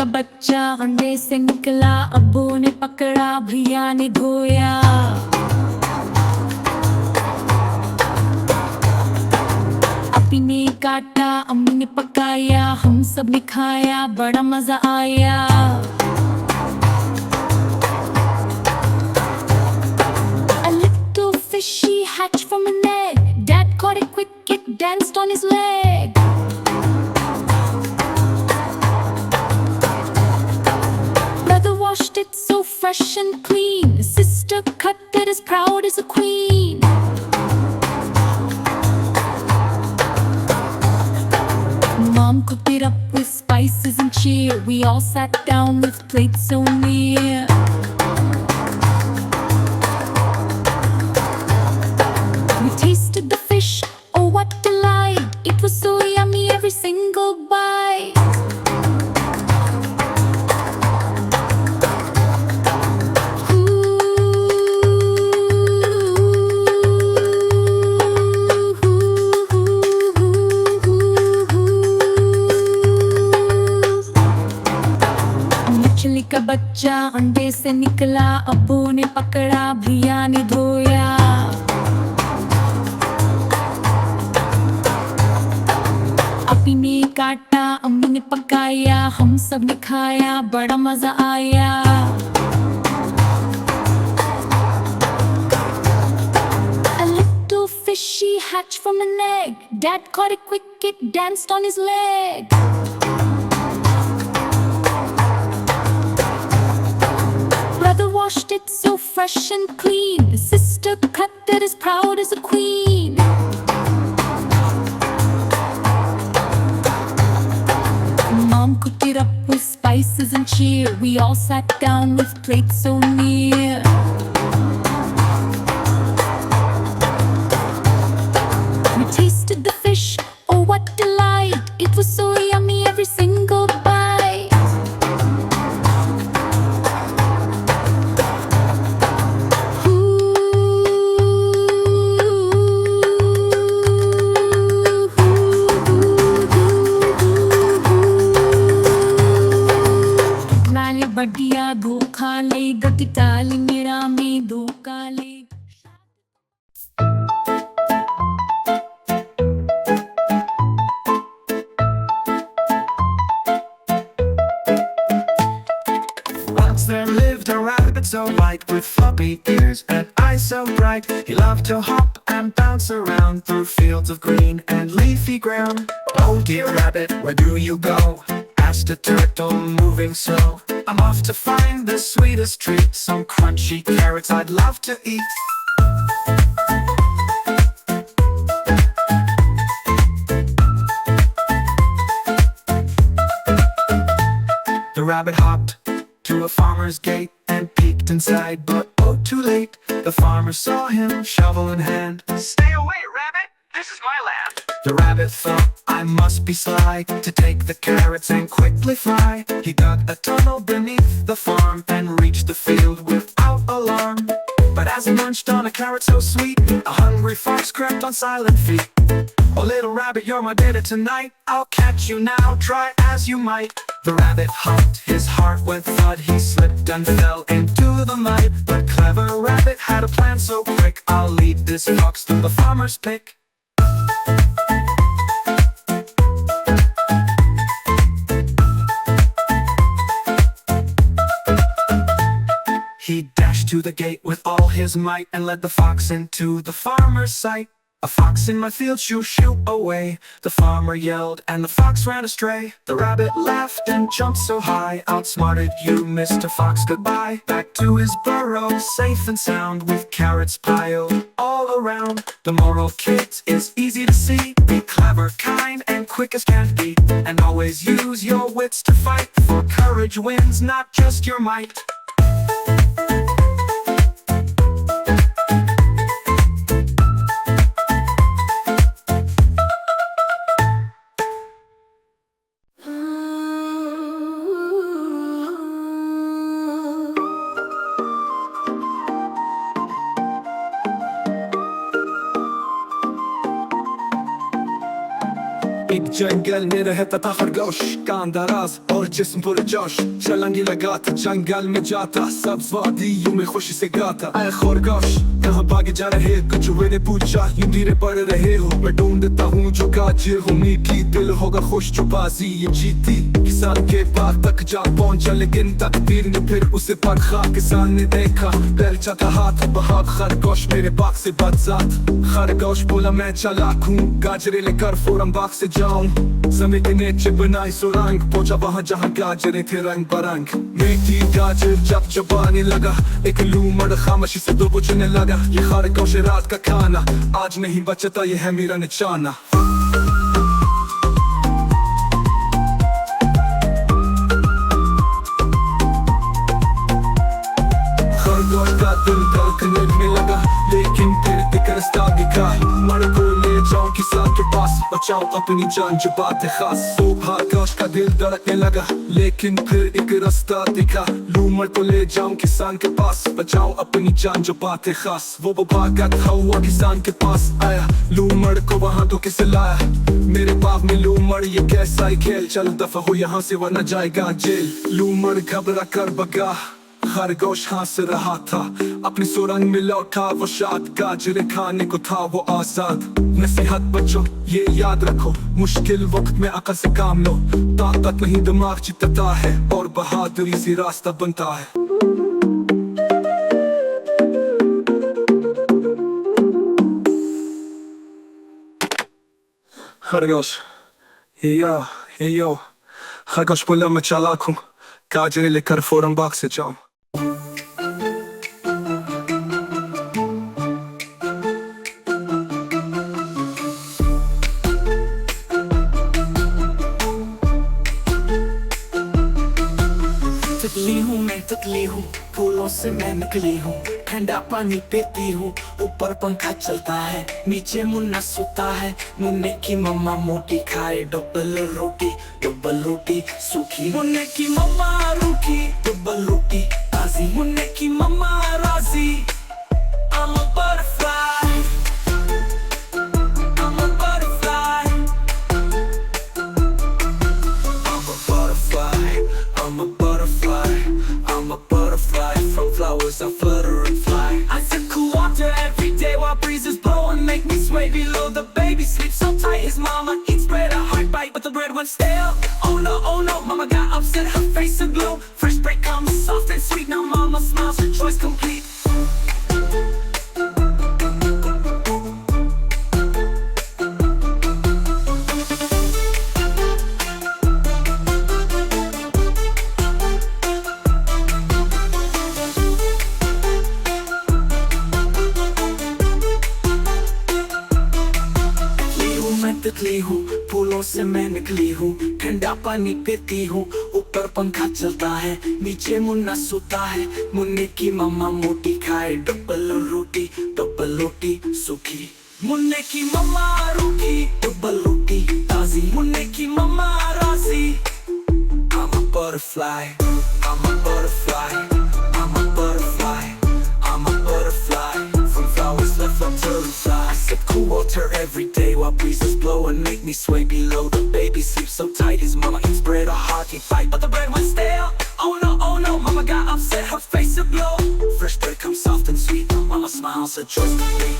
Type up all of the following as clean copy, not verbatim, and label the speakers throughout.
Speaker 1: का बच्चा अंडे से निकला, अब्बू ने पकड़ा, भैया ने धोया। अपी ने काटा, अम्मी ने पकाया, हम सब ने खाया, बड़ा मजा आया। A little fishy hatched from an egg. Dad caught it quick, it danced on his leg. Brother washed it so fresh and clean. Sister cut it as proud as a queen. Mom cooked it up with spices and cheer. We all sat down with plates so near. We tasted the fish, oh what delight! It was so yummy every single bite. मछली का बच्चा अंडे से निकला, अब्बू ने पकड़ा, भैया ने धोया। अपी ने काटा, अम्मी ने पकाया, हम सब ने खाया, बड़ा मजा आया। A little fishy hatched from an egg. Dad caught it quick, it danced on his leg. Brother washed it so fresh and clean. Sister cut it as proud as a queen. Mom cooked it up with spices and cheer. We all sat down with plates so near. We tasted the fish, oh what delight! It was so yummy every single bite. बढ़िया धोखा ले गति टाली, मेरा में धोखा ले।
Speaker 2: Once there lived a rabbit so white, with floppy ears and eyes so bright. He loved to hop and bounce around through fields of green and leafy ground. Oh dear rabbit, where do you go? Asked a turtle, moving slow. I'm off to find the sweetest treat, some crunchy carrots I'd love to eat. The rabbit hopped to a farmer's gate and peeked inside, but oh too late. The farmer saw him, shovel in hand. Stay away, rabbit, this is my land. The rabbit thought, I must be sly, to take the carrots and quickly fly. He dug a tunnel beneath the farm and reached the field without alarm. But as he munched on a carrot so sweet, a hungry fox crept on silent feet. Oh little rabbit, you're my dinner tonight. I'll catch you now, try as you might. The rabbit hopped, his heart went thud. He slipped and fell into the mud. But clever rabbit had a plan so quick. I'll lead this fox to the farmer's pick. He dashed to the gate with all his might and led the fox into the farmer's sight. A fox in my field, shoo shoo away, the farmer yelled and the fox ran astray. The rabbit laughed and jumped so high, outsmarted you, Mr. Fox, goodbye. Back to his burrow, safe and sound, with carrots piled all around. The moral, kids, is easy to see. Be clever, kind, and quick as can be, and always use your wits to fight, for courage wins, not just your might. एक जंगल में रहता था खरगोश, कान दराज और जिस्म पुरजोश। छलांगी लगाता जंगल में जाता, सब्ज वादियों में खुशी से गाता। ऐ खरगोश कहाँ भागे जा रहे, कछुए ने पूछा, यूं धीरे पड़ रहे हो। मैं ढूंढता हूँ जो गाजिर हो, मीठी दिल होगा खुश जो बाजी ये जीती। किसान के पार तक जा पहुंचा, लेकिन तकदीर ने फिर उसे परखा। किसान ने देखा बेलचा था हाथ बहा, खरगोश मेरे बाग से बदजात। खरगोश बोला मैं चालाक हूँ, गाजरे लेकर फौरन बाग से जाऊं। जमीन के नीचे बनाई सुरंग, पहुंचा वहां जहां गाजरे थे रंग बरंग। मीठी गाजर जब चबाने लगा, एक लूमड़ खामोशी से दो बुझने लगा। ये खरगोश रात का खाना, आज नहीं बचता ये है मेरा निशाना। खरगोश का दिल धड़कने लगा, लेकिन फिर एक रास्ता दिखा। मर को ले जाऊं किसान के पास, बचाऊं अपनी जान जो बात है खास। तो खरगोश का दिल धड़कने लगा, लेकिन फिर एक रास्ता दिखा। लूमड़ को ले जाऊं किसान के पास, बचाऊं अपनी जान जो बात है खास। वो भागा था हुआ किसान के पास आया, लूमड़ को वहां तो किसे लाया। मेरे बाग में लूमड़ ये कैसा ही खेल, चल दफा हो यहाँ से वरना जाएगा जेल। लूमड़ घबरा कर भगा, खरगोश हंस रहा था, अपनी सुरंग में लौटा वो शाद। गाजरे खाने को था वो आजाद। नसीहत बच्चों ये याद रखो, मुश्किल वक्त में अकल से काम लो। ताकत नहीं दिमाग जीतता है, और बहादुरी से रास्ता बनता है। खरगोश यो खरगोश बोला मैं चालाक हूँ, गाजरे लेकर फौरन बाग से जाऊं।
Speaker 3: तितली हूँ फूलों से मैं निकली हूँ, ठंडा पानी पीती हूँ। ऊपर पंखा चलता है, नीचे मुन्ना सोता है। मुन्ने की मम्मा मोटी खाए डबल रोटी सूखी। मुन्ने की मम्मा रूखी डबल रोटी ताजी। मुन्ने की मम्मा राजी। I'm a butterfly, I'm a butterfly, I'm a butterfly, I'm a butterfly, I'm a butterfly. From flowers I flutter and fly. I sip cool water every day while breezes blow and make me sway below. The baby sleeps so tight his mama eats bread, a heart bite but the bread went stale. Oh no, mama got upset, her face aglow. Fresh bread comes soft and sweet, now mama smiles, her choice complete. तितली हूँ फूलों से मैं निकली हूँ, ठंडा पानी पीती हूँ। ऊपर पंखा चलता है, नीचे मुन्ना सोता है। मुन्ने की मम्मा मोटी खाए डबल रोटी सूखी। मुन्ने की मम्मा रूखी डबल रोटी ताजी। मुन्ने की मम्मा राजी। I'm a butterfly, I'm a butterfly, I'm a butterfly, I'm a butterfly. From flowers left a butterfly. I sip cool water every day while breezes blow and make me sway below. The baby sleeps so tight his mama eats bread, a hearty bite but the bread went stale. Oh no, mama got upset, her face aglow. Fresh bread comes soft and sweet, mama smiles, her choice complete.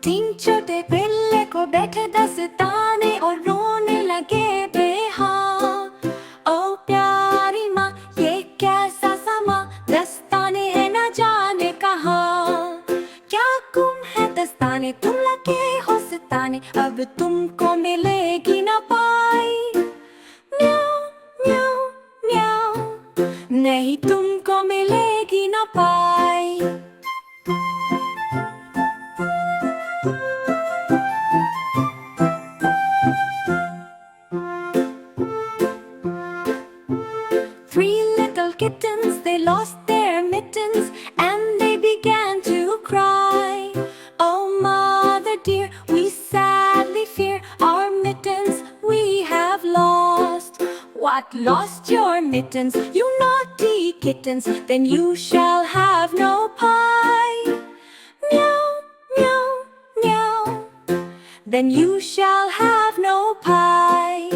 Speaker 1: तीन छोटे बिल्ले को बैठे दस्ताने और रोने लगे बेहाल। ओ प्यारी माँ ये कैसा समा, दस्ताने है न जाने कहाँ। क्या गुम है दस्ताने तुम लगे हो सिताने, अब तुमको मिलेगी न पाई। म्याऊ म्याऊ म्याऊ नहीं तुमको मिलेगी न पाई। Three little got lost your mittens, you naughty kittens, then you shall have no pie. Meow, meow, meow, then you shall have no pie.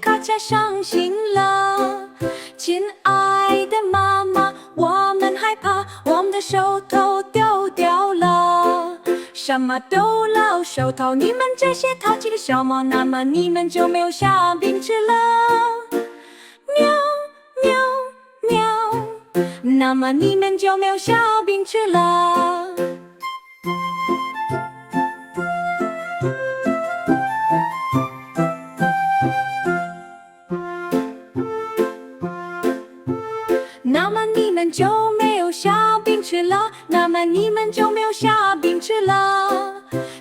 Speaker 1: 咔嚓上行了，亲爱的妈妈，我们害怕我们的手头丢掉了。什么丢了手头？你们这些淘气的小猫，那么你们就没有虾饼吃了。喵喵喵，那么你们就没有虾饼吃了。那么你们就没有虾饼吃了，那么你们就没有虾饼吃了，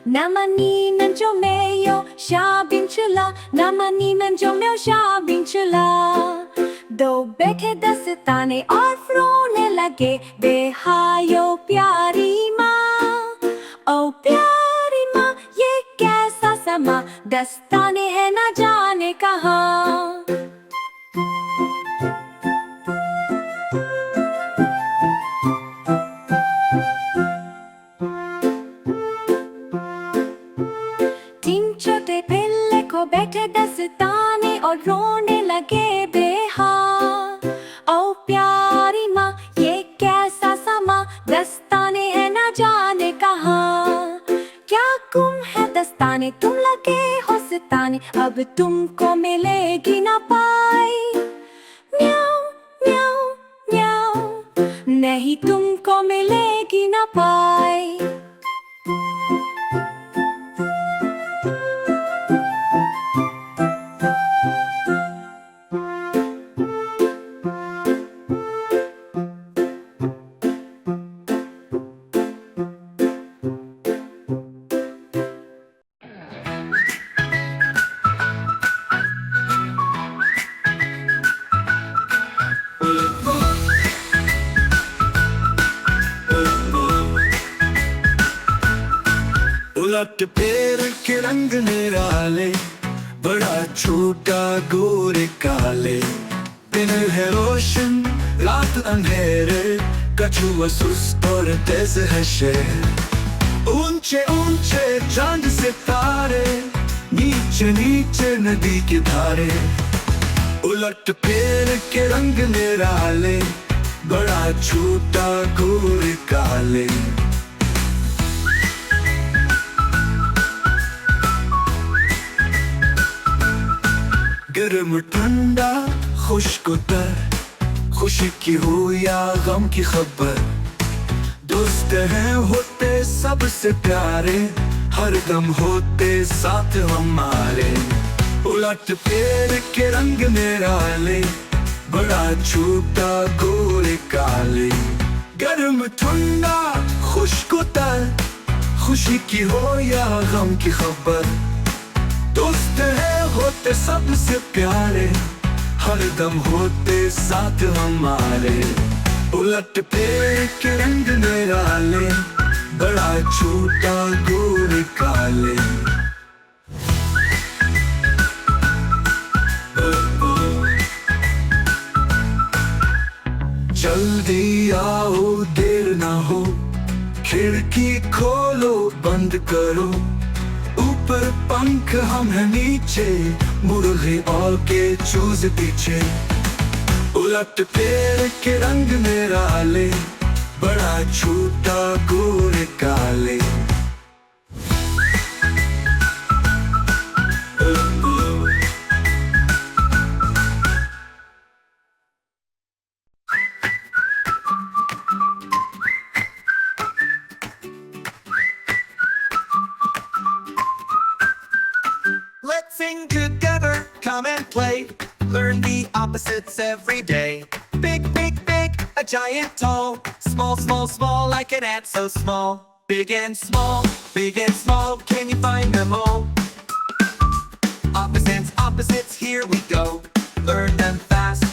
Speaker 1: 那么你们就没有虾饼吃了，那么你们就没有虾饼吃了。दो बैठे दस्ताने और रोने लगे बेहायो प्यारी माँ, ओ प्यारी माँ ये कैसा समा, दस्ताने है ना जाने कहाँ। बैठे दस्ताने और रोने लगे बेहाल, ओ प्यारी माँ ये कैसा समा, दस्ताने है ना जाने कहाँ। क्या गुम है दस्ताने, तुम लगे हो सिताने, अब तुमको मिलेगी ना पाई। म्याऊ म्याऊ म्याऊ, नहीं तुमको मिलेगी ना पाई।
Speaker 3: उलट पेड़ के रंग निराले, बड़ा छोटा गोरे काले, दिन है रोशन रात अंधेरे, कछुआ सुस्त और तेज है शेर। ऊंचे ऊंचे चांद सितारे, नीचे नीचे नदी की धारे। उलट पेड़ के रंग निराले, बड़ा छोटा गोरे काले। गर्म ठंडा खुशकुतर, खुशी की हो या गम की खबर, दोस्त हैं होते सबसे प्यारे, हर दम होते साथ हमारे। उलट पेड़ के रंग निराले, बड़ा छोटा गोरे काले। गर्म ठंडा खुशकुतर, खुशी की हो या गम की खबर, दोस्त हैं होते सबसे प्यारे, हर दम होते साथ हमारे। उलट पेड़ के रंग निराले, बड़ा छोटा गोरे काले। जल्दी आओ देर ना हो, खिड़की खोलो बंद करो, ऊपर पंख हम हैं नीचे, मुर्गे और के चूज पीछे। उलट पेड़ के रंग निराले, बड़ा छोटा गोरे काले।
Speaker 4: Let's sing together, come and play. Learn the opposites every day. Big, big, big, a giant tall. Small, small, small, like an ant so small. Big and small, can you find them all? Opposites, opposites, here we go. Learn them fast,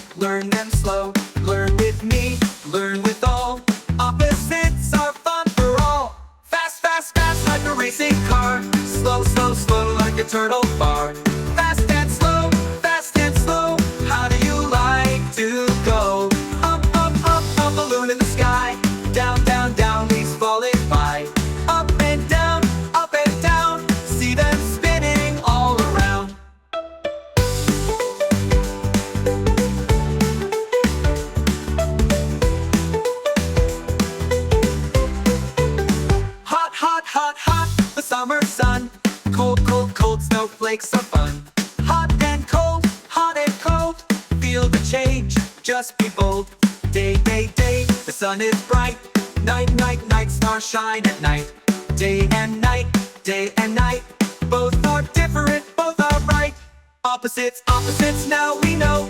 Speaker 4: change, just be bold. Day, day, day, the sun is bright. Night, night, night, stars shine at night. Day and night, day and night. Both are different, both are right. Opposites, opposites, now we know.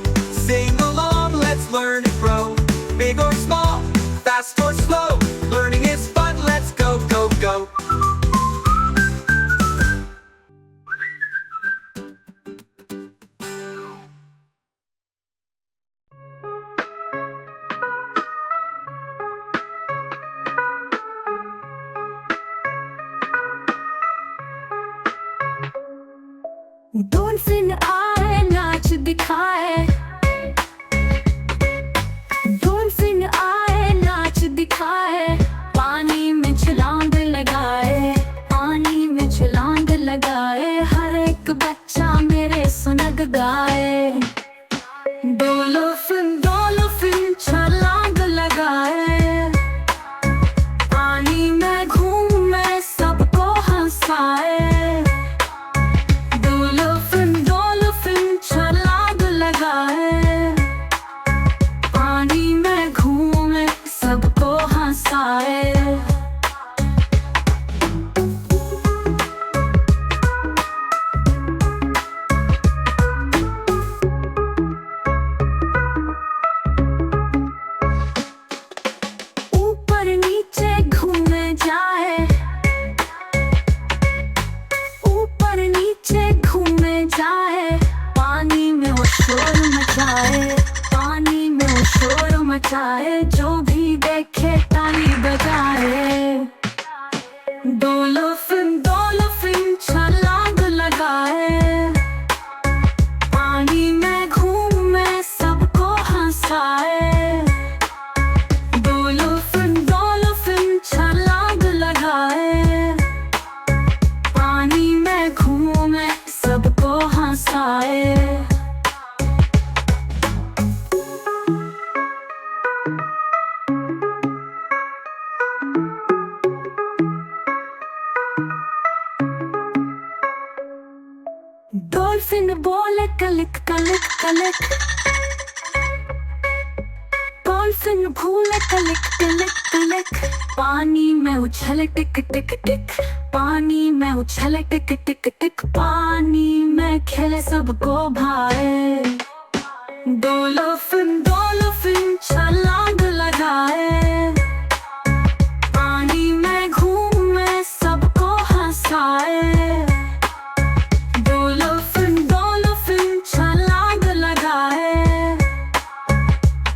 Speaker 4: Sing along, let's learn and grow. Big or small, fast or slow. Learning is fun, let's go, go, go.
Speaker 1: Dolphin आए नाच दिखाए, dolphin आए नाच दिखाए। पानी में छलांग लगाए, पानी में छलांग लगाए। हर एक बच्चा मेरे सुनग गाए। डॉल्फिन डॉल्फिन छलांग लगाए, पानी में घूमे सबको हंसाए। डॉल्फिन डॉल्फिन छलांग लगाए, पानी में घूमे सबको हंसाए। ऊपर नीचे घूमे जाए, ऊपर नीचे घूमे जाए। पानी में वो शोर मचाए, पानी में वो शोर मचाए। जो भी देखे ताली बजाए। डॉल्फिन डॉल्फिन छलांग लगाए, पानी में घूमे सबको हंसाए। डॉल्फिन डॉल्फिन छलांग लगाए, पानी में घूमे सबको हंसाए। डॉल्फिन बोले कलिक कलिक कलिक, डॉल्फिन भूले कलिक कलिक कलिक। पानी में उछले टिक टिक टिक, पानी में उछले टिक टिक टिक। पानी में खेले सबको भाए। डॉल्फिन डॉल्फिन छलांग लगाए, पानी में घूमे सबको हंसाए। डॉल्फिन डॉल्फिन छलांग लगाए,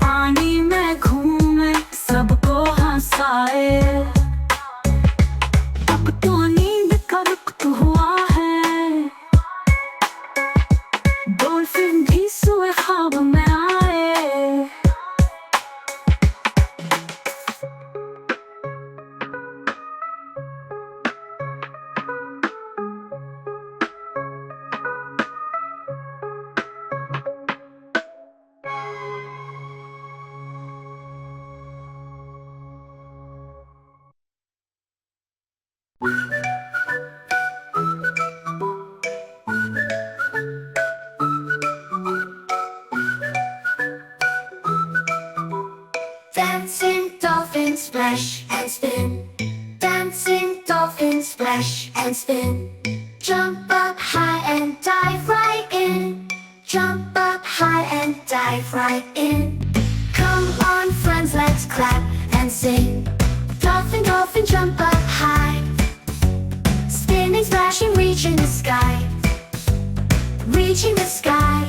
Speaker 1: पानी में घूमे सबको हंसाए। अब तो नींद का वक्त हुआ है, डॉल्फिन भी सोए ख्वाब में आए। Dancing dolphins splash and spin, dancing dolphins splash and spin. Jump up high and dive right in, jump up high and dive right in. Come on friends, let's clap and sing. Dolphin, dolphin, jump up high, spinning, splashing, reaching the sky, reaching the sky.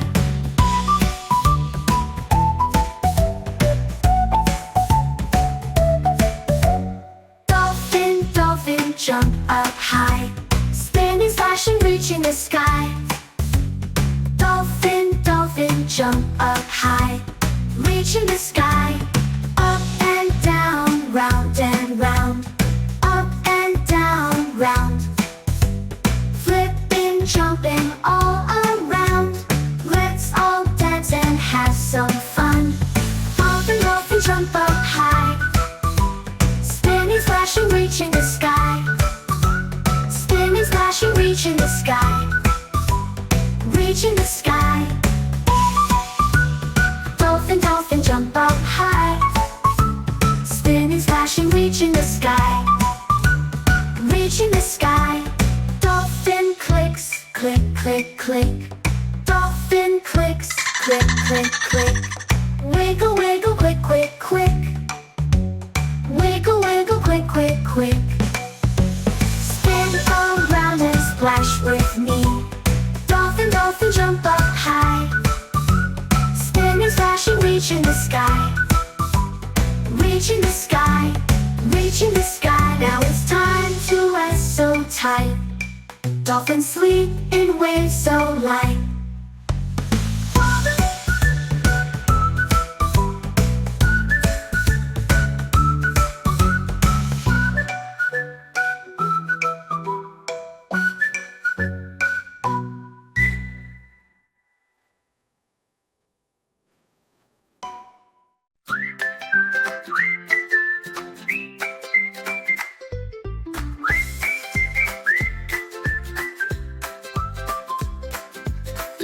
Speaker 1: Dolphin, dolphin, jump up high, spinning, splashing, reaching the sky. Dolphin, dolphin, jump up high, reaching the sky. Up and down, round and round, up and down, round. Flipping, jumping all around. Let's all dance and have some fun. Dolphin, dolphin, jump up high, spinning, splashing, reaching the sky. Spinning, splashing, reaching the sky, reaching the sky. jump up high. Spinning, splashing, reaching the sky. Reaching the sky. Dolphin clicks, click, click, click. Dolphin clicks, click, click, click. Wiggle, wiggle, quick, quick, quick. Wiggle, wiggle, quick, quick, quick. Spin around and splash with me. Dolphin, dolphin, jump up high. Spinning, splashing, reaching the sky. Reaching the sky, reaching the sky. Now it's time to rest so tight. Dolphins sleep in waves so light.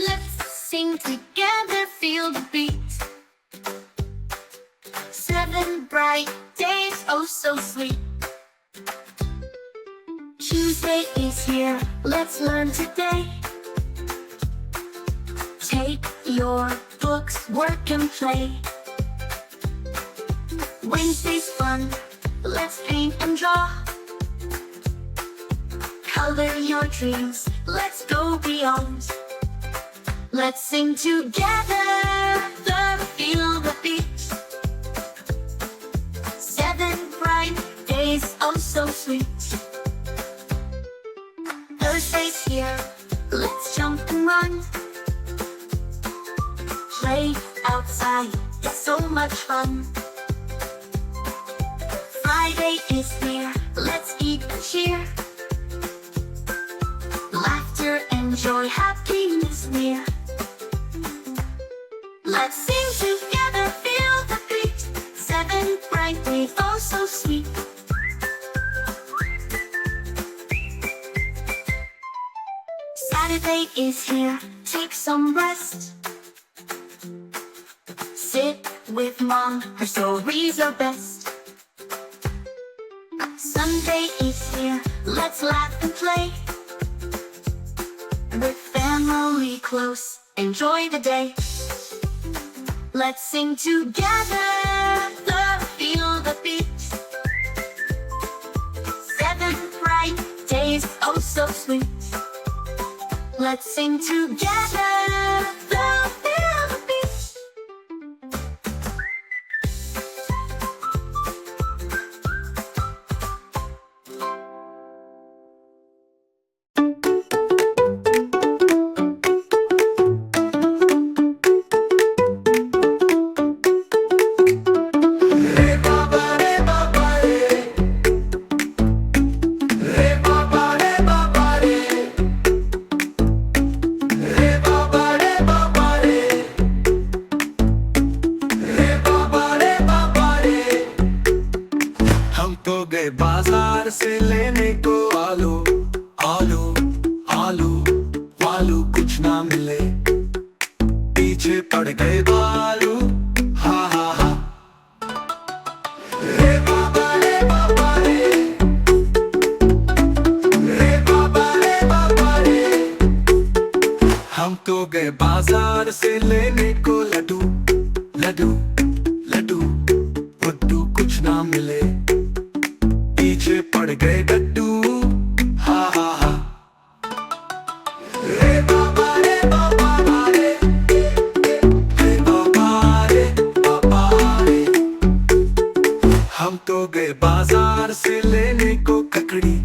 Speaker 1: Let's sing together, feel the beat. 7 bright days, oh so sweet. Tuesday is here, let's learn today. Take your books, work and play. Wednesday's fun, let's paint and draw. Color your dreams, let's go beyond. Let's sing together, feel the beat. 7 bright days, oh so sweet. Thursday's here, let's jump and run. Play outside, it's so much fun. Friday is here, let's eat and cheer. Laughter and joy, happiness near. Let's sing together, feel the beat. 7 bright days, oh so sweet. Saturday is here, take some rest. Sit with mom, her stories are best. Sunday is here, let's laugh and play. With family close, enjoy the day. Let's sing together, feel the beat. 7 bright days, oh so sweet. Let's sing together, feel the beat.
Speaker 2: तो गए बाजार से लेने को आलू आलू आलू आलू कुछ ना मिले पीछे पड़ गए बालू हा हा हा रे बाबा रे बाबा रे रे बाबा रे बाबा रे हम तो गए बाजार से लेने को लड्डू लड्डू लड्डू बुड्डू कुछ ना मिले पीछे पड़ गए गड्डू हा हा हा रे बाबा रे बाबा रे रे बाबा रे बाबा रे हम तो गए बाजार से लेने को ककड़ी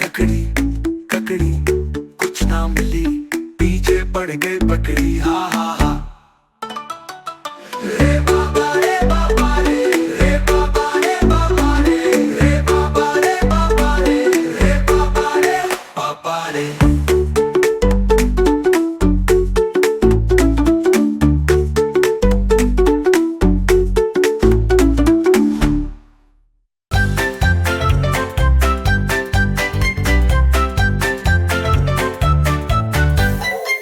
Speaker 2: ककड़ी ककड़ी कुछ ना मिली पीछे पड़ गए बकरी हा हा हा रे बाबा रे बाबा रे रे बाबा रे बाबा रे रे बाबा रे बाबा रे रे बाबा रे बाबा रे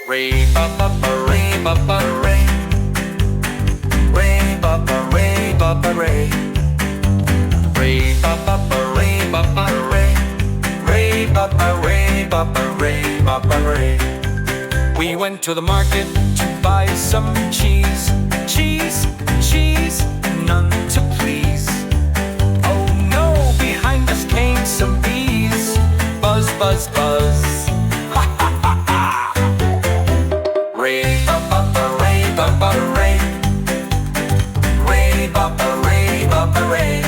Speaker 3: Rain, ba ba ba, rain, ba ba, rain. Rain, baba ray, baba ray. Ray baba ray, baba ray. Ray baba ray, baba ray, baba ray. We went to the market to buy some cheese. Cheese, cheese, none to please. Oh no, behind us came some bees. Buzz, buzz, buzz. Ha ha ha ha. Ray baba ray, baba ray. Ray baba ray, baba ray.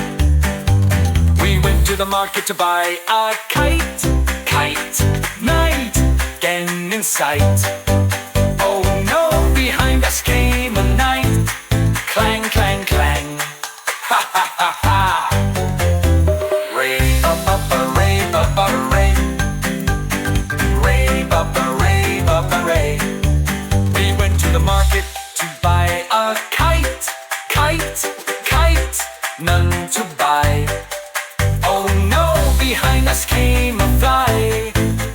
Speaker 3: We went to the market to buy a kite. Kite, night, again in sight. Oh no, behind us came a knight. Clang, clang, clang. Ha ha ha ha. Ray baba ray, baba ray. Ray baba ray, baba ray. We went to the market to buy a kite. Kite, kite, none to buy. Oh no, behind us came a fly.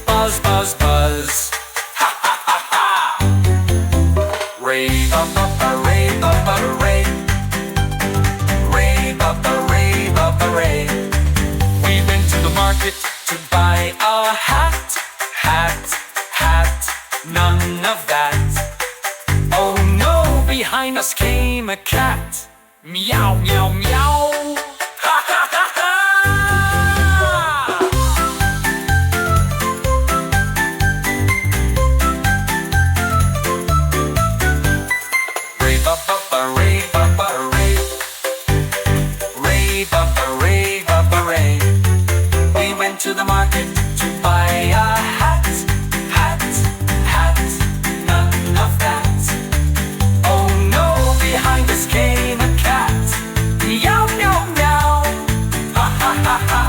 Speaker 3: Buzz, buzz, buzz. Ha ha ha ha. Ray baba ray, baba ray. Ray baba ray, baba ray. We went to the market to buy a hat. Hat, hat, none of that. Oh no, behind us came a cat. Meow, meow, meow. Ha ha ha ha. Ray baba ray, baba ray. Ray baba ray, baba ray. We went to the market to buy a hat. Hat, hat, none of that. Oh no, behind us came a cat. Meow, meow, meow. Ha ha ha ha.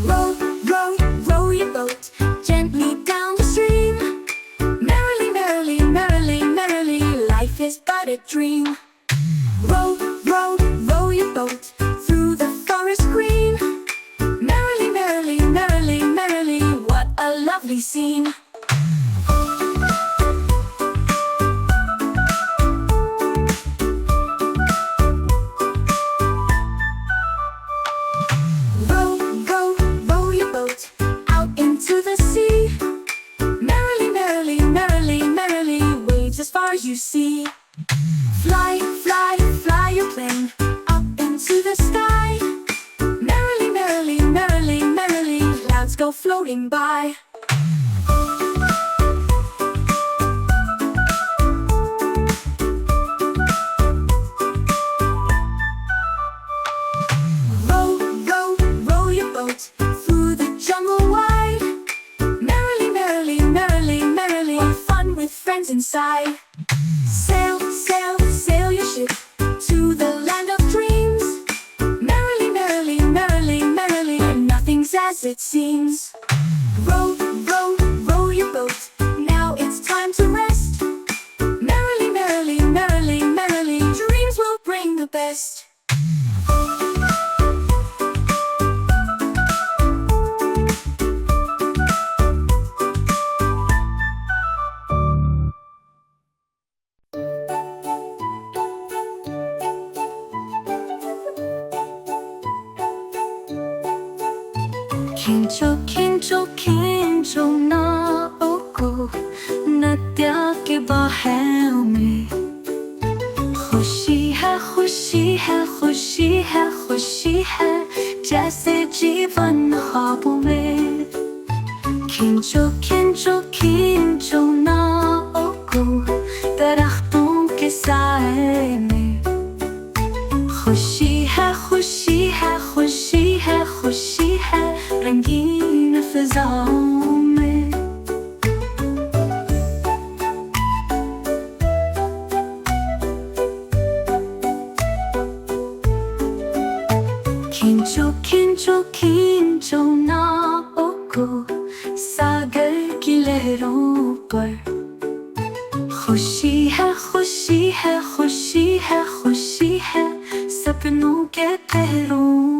Speaker 1: Row, row, row your boat gently down the stream. Merrily, merrily, merrily, merrily, life is but a dream. Row, row, row your boat through the forest green. Merrily, merrily, merrily, merrily, what a lovely scene. Row, row, row your boat out into the sea. Merrily, merrily, merrily, merrily, waves as far as you see. Fly, fly, fly your plane up into the sky. Merrily, merrily, merrily, merrily, clouds go floating by. Row, row, row your boat through the jungle wide. Merrily, merrily, merrily, merrily, fun with friends inside. Sail, sail, sail your ship to the land of dreams. Merrily, merrily, merrily, merrily, nothing's as it seems. Row, row, row your boat, now it's time to rest. Merrily, merrily, merrily, merrily, dreams will bring the best. खींचो खींचो खींचो ना ओको नदिया के बाहें में खुशी है खुशी है खुशी है खुशी है जैसे जीवन ख्वाबों में खींचो खींचो खींचो ना ओको दरख्तों के साए में खुशी है खुशी है खुशी है खुशी है रंगीन फिजाओं में खींचो खींचो खींचो नावों को सागर की लहरों पर खुशी है खुशी है खुशी है खुशी है सपनों के पहरों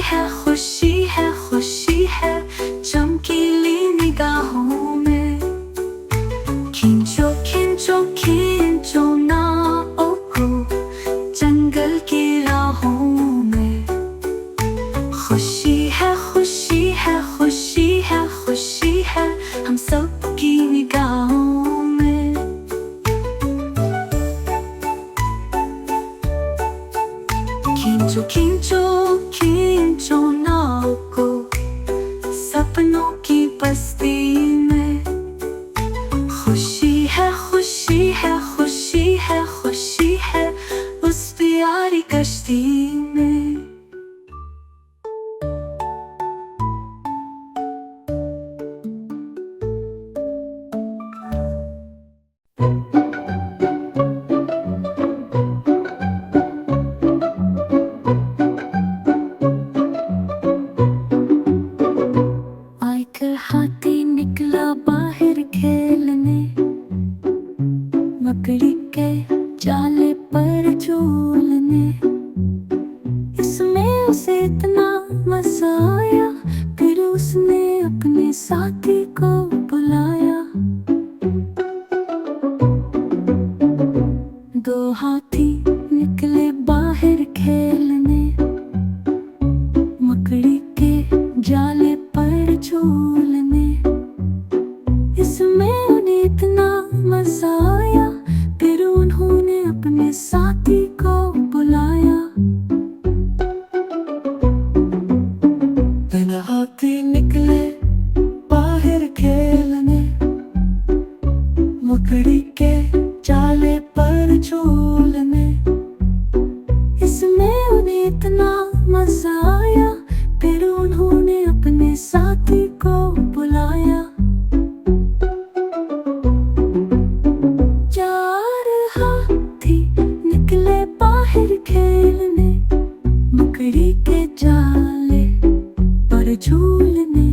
Speaker 1: खुशी है चमकीली निगाहों में। खींचो खींचो खींचो ना ओको जंगल की राहों में। खुशी है खुशी है खुशी है खुशी है हम सबकी निगाहों में। खींचो खींचो खींचो नाव को सपनों की बस्ती में। खुशी है खुशी है खुशी है खुशी है उस प्यारी कश्ती में। आकर हाथी निकला बाहर खेलने, मकड़ी के जाले पर झूलने। इसमें उसे इतना मजा आया फिर उसने अपने साथी को बुलाया। दो हाथी निकले बाहर खेलने, मकड़ी के जाले पर झूलने। इसमें उन्हें इतना मजा आया फिर उन्होंने अपने साथी को बुलाया। दोनों हाथी निकले बाहर खेलने, मकड़ी के जाले पर झूलने। इसमें उन्हें इतना मजा आया फिर उन्होंने अपने साथी को बुलाया। चार हाथी निकले बाहर खेलने, मकड़ी के जाले पर झूलने।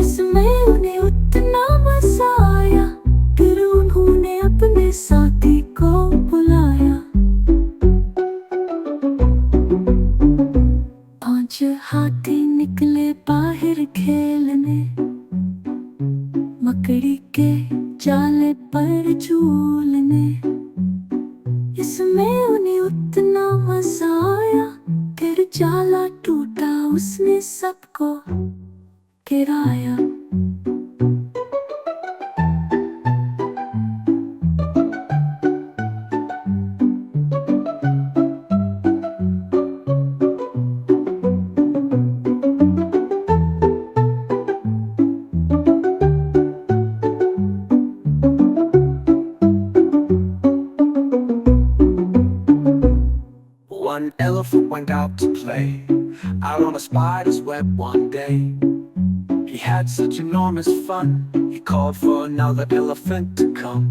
Speaker 1: इसमें उन्हें उतना मजा आया फिर उन्होंने अपने साथी को बुलाया। पांच हाथी निकले बाहर खेलने, मकड़ी के जाले पर झूलने। इसमें उन्हें उतना मजा आया फिर जाला टूटा उसने सबको गिराया।
Speaker 3: One elephant went out to play, out on a spider's web one day. He had such enormous fun, he called for another elephant to come.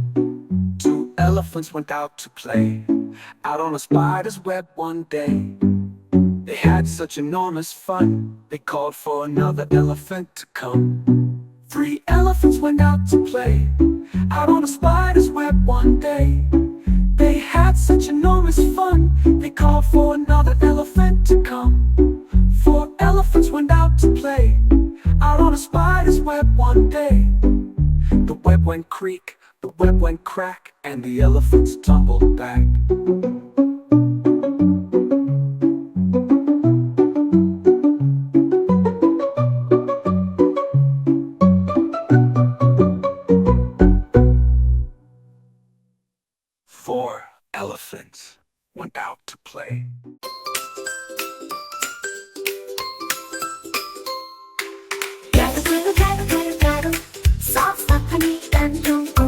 Speaker 3: Two elephants went out to play, out on a spider's web one day. They had such enormous fun, they called for another elephant to come. Three elephants went out to play, out on a spider's web one day. They had such enormous fun, they called for another elephant to come. Four elephants went out to play, out on a spider's web one day. The web went creak, the web went crack, and the elephants tumbled back. Four elephants went out to play.
Speaker 1: Gado, soft up honey and don't go.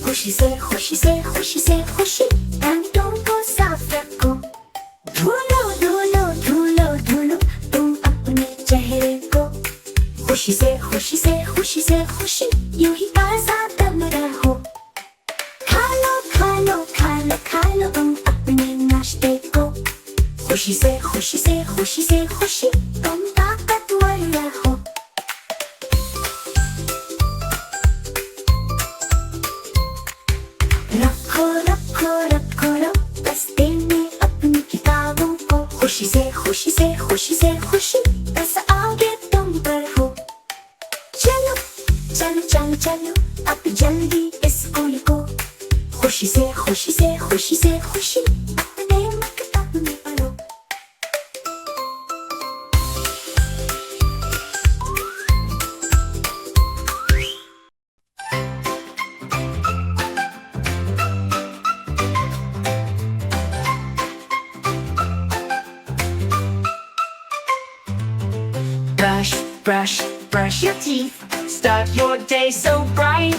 Speaker 1: खुशी से खुशी से खुशी से खुशी and don't go soft up go. ढूंढो ढूंढो ढूंढो ढूंढो तुम अपने चेहरे को। खुशी से खुशी से खुशी से खुशी यूं ही ताज़ा दम रहो। खा लो खा लो खा लो खा लो तुम अपने नाश्ते को। खुशी से खुशी से खुशी से खुशी तुम ताकतवर रहो। रखो रखो रखो रखो बस्ते में अपनी किताबों को। खुशी से खुशी से खुशी से खुशी बस आगे तुम बढ़ो चलो चलो चलो चलो अब जल्दी स्कूल को खुशी से खुशी से खुशी से खुशी अपने मकतब में पढ़ो
Speaker 3: Brush, brush, brush your teeth. Start your day so bright.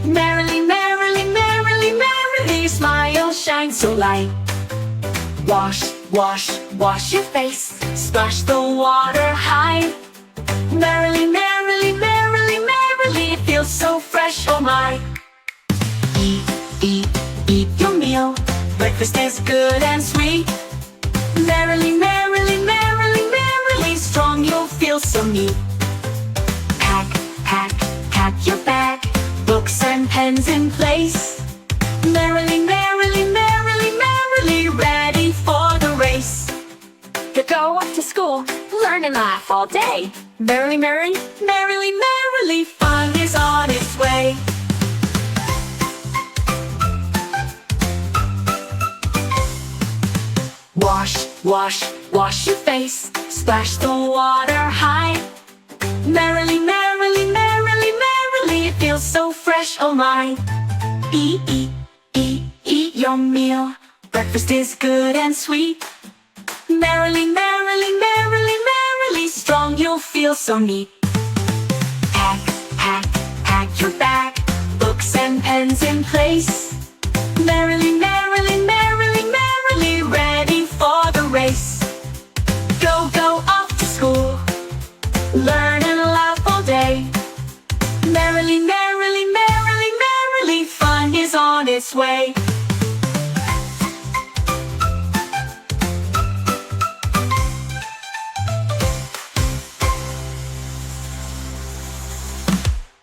Speaker 3: Merrily, merrily, merrily, merrily, smile, shine so light. Wash, wash, wash your face. Splash the water high. Merrily, merrily, merrily, merrily, feel so fresh, oh my. Eat, eat, eat your meal. Breakfast is good and sweet. Merrily, merrily, merrily, merrily, strong you'll feel so neat. Pack, pack, pack your bag. Books and pens in place. Merrily, merrily, merrily, merrily, ready for the race. To go off to school, learn and laugh all day. Merrily, merrily, merrily, merrily, fun is on its way. Wash, wash, wash your face. Splash the water high. Merrily, merrily, merrily, merrily, it feels so fresh, oh my. Eat, eat, eat, eat your meal. Breakfast is good and sweet. Merrily, merrily, merrily, merrily, strong you'll feel so neat. Pack, pack, pack your bag. Books and pens in place. Merrily, merrily, merrily, merrily, ready for the race. Go, go off to school. Learn and laugh all day. Merrily, merrily, merrily, merrily, fun is on its way.